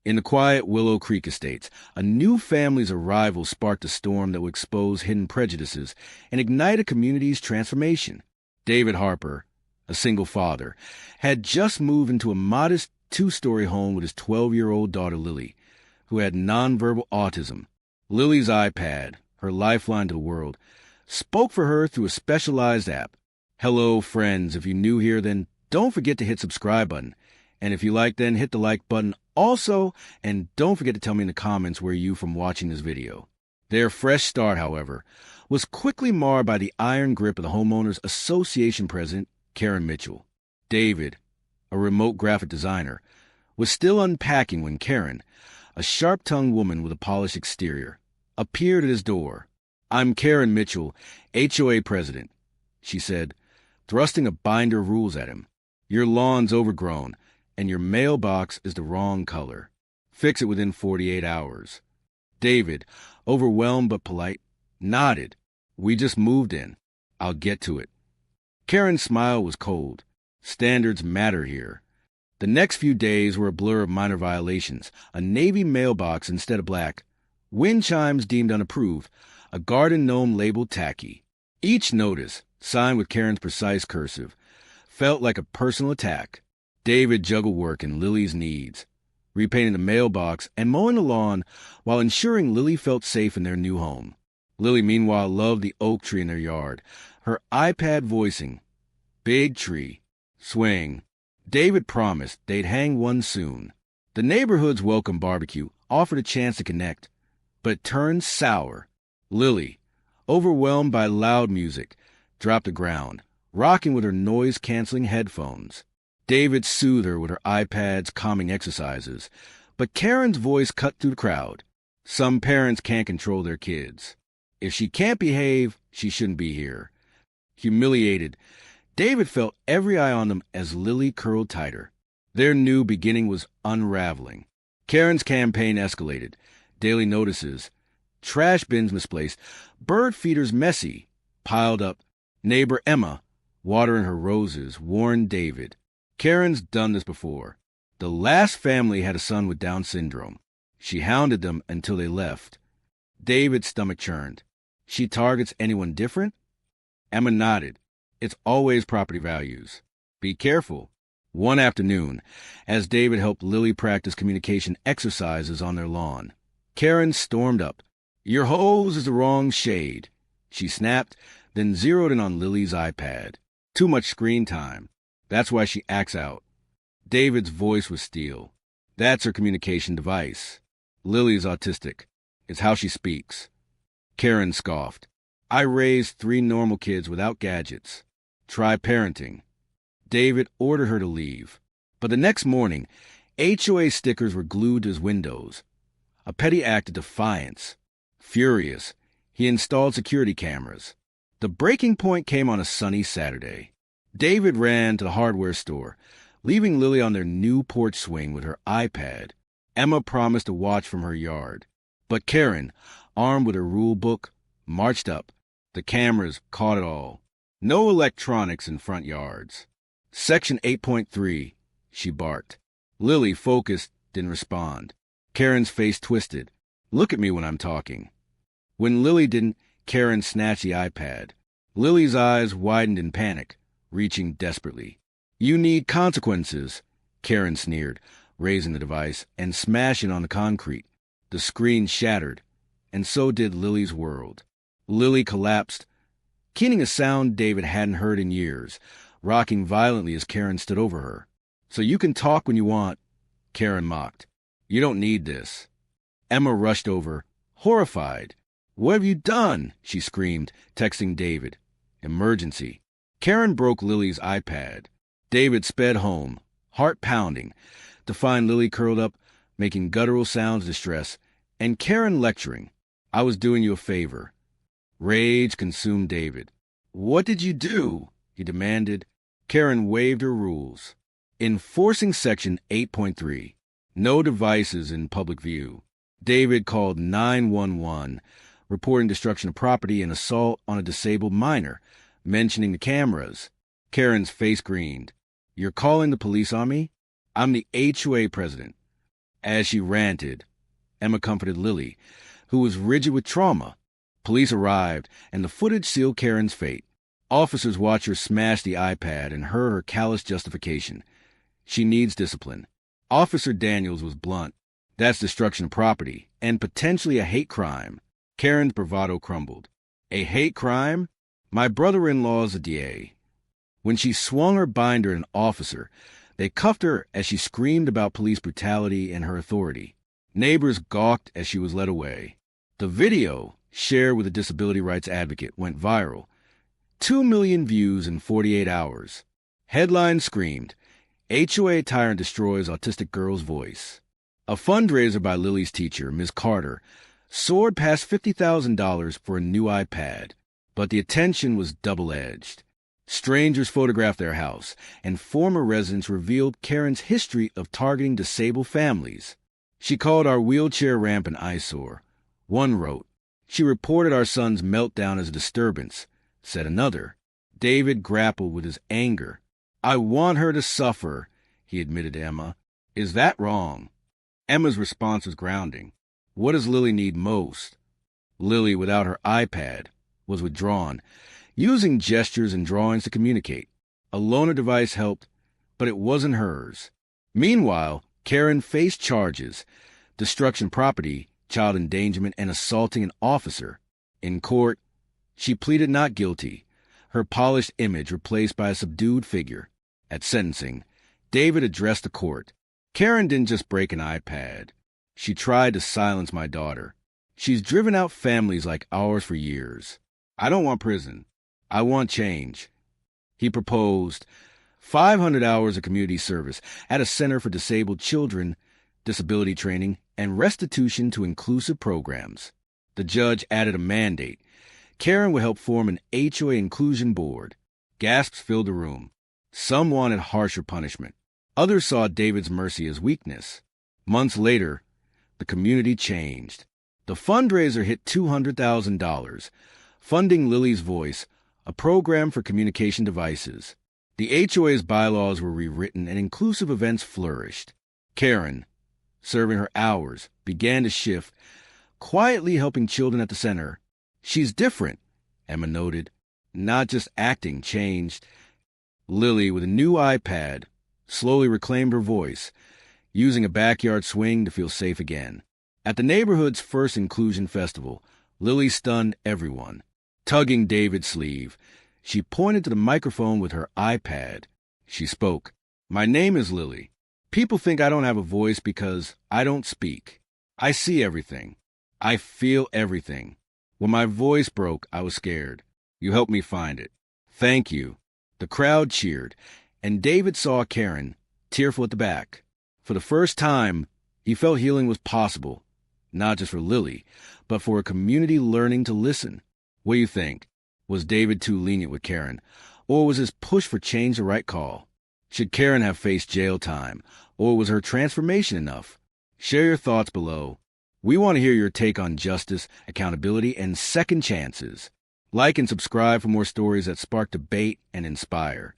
In the quiet Willow Creek estates, a new family's arrival sparked a storm that would expose hidden prejudices and ignite a community's transformation. David Harper, a single father, had just moved into a modest two-story home with his 12-year-old daughter Lily, who had nonverbal autism. Lily's iPad, her lifeline to the world, spoke for her through a specialized app. Hello, friends. If you're new here, then don't forget to hit subscribe button. And if you like, then hit the like button also, and don't forget to tell me in the comments where you from watching this video. Their fresh start, however, was quickly marred by the iron grip of the Homeowners Association president, Karen Mitchell. David, a remote graphic designer, was still unpacking when Karen, a sharp-tongued woman with a polished exterior, appeared at his door. "I'm Karen Mitchell, HOA president," she said, thrusting a binder of rules at him. "Your lawn's overgrown, and your mailbox is the wrong color. Fix it within 48 hours. David, overwhelmed but polite, nodded. "We just moved in. I'll get to it." Karen's smile was cold. Standards matter here. The next few days were a blur of minor violations: a navy mailbox instead of black, wind chimes deemed unapproved, a garden gnome labeled tacky. Each notice, signed with Karen's precise cursive, felt like a personal attack. David juggled work and Lily's needs, repainting the mailbox and mowing the lawn while ensuring Lily felt safe in their new home. Lily, meanwhile, loved the oak tree in their yard, her iPad voicing, "Big tree, swing." David promised they'd hang one soon. The neighborhood's welcome barbecue offered a chance to connect, but it turned sour. Lily, overwhelmed by loud music, dropped to the ground, rocking with her noise-canceling headphones. David soothed her with her iPad's calming exercises, but Karen's voice cut through the crowd. Some parents can't control their kids. If she can't behave, she shouldn't be here. Humiliated, David felt every eye on them as Lily curled tighter. Their new beginning was unraveling. Karen's campaign escalated. Daily notices, trash bins misplaced, bird feeders messy, piled up. Neighbor Emma, watering her roses, warned David. Karen's done this before. The last family had a son with Down syndrome. She hounded them until they left. David's stomach churned. She targets anyone different? Emma nodded. It's always property values. Be careful. One afternoon, as David helped Lily practice communication exercises on their lawn, Karen stormed up. "Your hose is the wrong shade," she snapped, then zeroed in on Lily's iPad. "Too much screen time. That's why she acts out." David's voice was steel. "That's her communication device. Lily's autistic. It's how she speaks." Karen scoffed. "I raised 3 normal kids without gadgets. Try parenting." David ordered her to leave. But the next morning, HOA stickers were glued to his windows. A petty act of defiance. Furious, he installed security cameras. The breaking point came on a sunny Saturday. David ran to the hardware store, leaving Lily on their new porch swing with her iPad. Emma promised to watch from her yard. But Karen, armed with her rule book, marched up. The cameras caught it all. No electronics in front yards. "Section 8.3, she barked. Lily, focused, didn't respond. Karen's face twisted. "Look at me when I'm talking." When Lily didn't, Karen snatched the iPad. Lily's eyes widened in panic, reaching desperately. "You need consequences," Karen sneered, raising the device and smashing on the concrete. The screen shattered, and so did Lily's world. Lily collapsed, keening a sound David hadn't heard in years, rocking violently as Karen stood over her. "So you can talk when you want," Karen mocked. "You don't need this." Emma rushed over, horrified. "What have you done?" she screamed, texting David. "Emergency." Karen broke Lily's iPad. David sped home, heart pounding, to find Lily curled up, making guttural sounds of distress, and Karen lecturing. "I was doing you a favor." Rage consumed David. "What did you do?" he demanded. Karen waved her rules. Enforcing Section 8.3, no devices in public view. David called 911, reporting destruction of property and assault on a disabled minor, mentioning the cameras. Karen's face greened. "You're calling the police on me? I'm the HOA president." As she ranted, Emma comforted Lily, who was rigid with trauma. Police arrived, and the footage sealed Karen's fate. Officers watched her smash the iPad and heard her callous justification. She needs discipline. Officer Daniels was blunt. That's destruction of property, and potentially a hate crime. Karen's bravado crumbled. A hate crime? My brother-in-law's a DA. When she swung her binder at an officer, they cuffed her as she screamed about police brutality and her authority. Neighbors gawked as she was led away. The video, shared with a disability rights advocate, went viral. 2 million views in 48 hours. Headline screamed, HOA Tyrant Destroys Autistic Girl's Voice. A fundraiser by Lily's teacher, Ms. Carter, soared past $50,000 for a new iPad, but the attention was double-edged. Strangers photographed their house, and former residents revealed Karen's history of targeting disabled families. She called our wheelchair ramp an eyesore. One wrote, "She reported our son's meltdown as a disturbance," said another. David grappled with his anger. "I want her to suffer," he admitted to Emma. "Is that wrong?" Emma's response was grounding. What does Lily need most? Lily, without her iPad, was withdrawn, using gestures and drawings to communicate. A loaner device helped, but it wasn't hers. Meanwhile, Karen faced charges: destruction of property, child endangerment, and assaulting an officer. In court, she pleaded not guilty, her polished image replaced by a subdued figure. At sentencing, David addressed the court. Karen didn't just break an iPad. She tried to silence my daughter. She's driven out families like ours for years. I don't want prison. I want change. He proposed 500 hours of community service at a center for disabled children, disability training, and restitution to inclusive programs. The judge added a mandate. Karen would help form an HOA inclusion board. Gasps filled the room. Some wanted harsher punishment. Others saw David's mercy as weakness. Months later, the community changed. The fundraiser hit $200,000, funding Lily's Voice, a program for communication devices. The HOA's bylaws were rewritten and inclusive events flourished. Karen, serving her hours, began to shift, quietly helping children at the center. She's different, Emma noted. Not just acting changed. Lily, with a new iPad, slowly reclaimed her voice, using a backyard swing to feel safe again. At the neighborhood's first inclusion festival, Lily stunned everyone. Tugging David's sleeve, she pointed to the microphone with her iPad. She spoke. "My name is Lily. People think I don't have a voice because I don't speak. I see everything. I feel everything. When my voice broke, I was scared. You helped me find it. Thank you." The crowd cheered, and David saw Karen, tearful at the back. For the first time, he felt healing was possible, not just for Lily, but for a community learning to listen. What do you think? Was David too lenient with Karen, or was his push for change the right call? Should Karen have faced jail time, or was her transformation enough? Share your thoughts below. We want to hear your take on justice, accountability, and second chances. Like and subscribe for more stories that spark debate and inspire.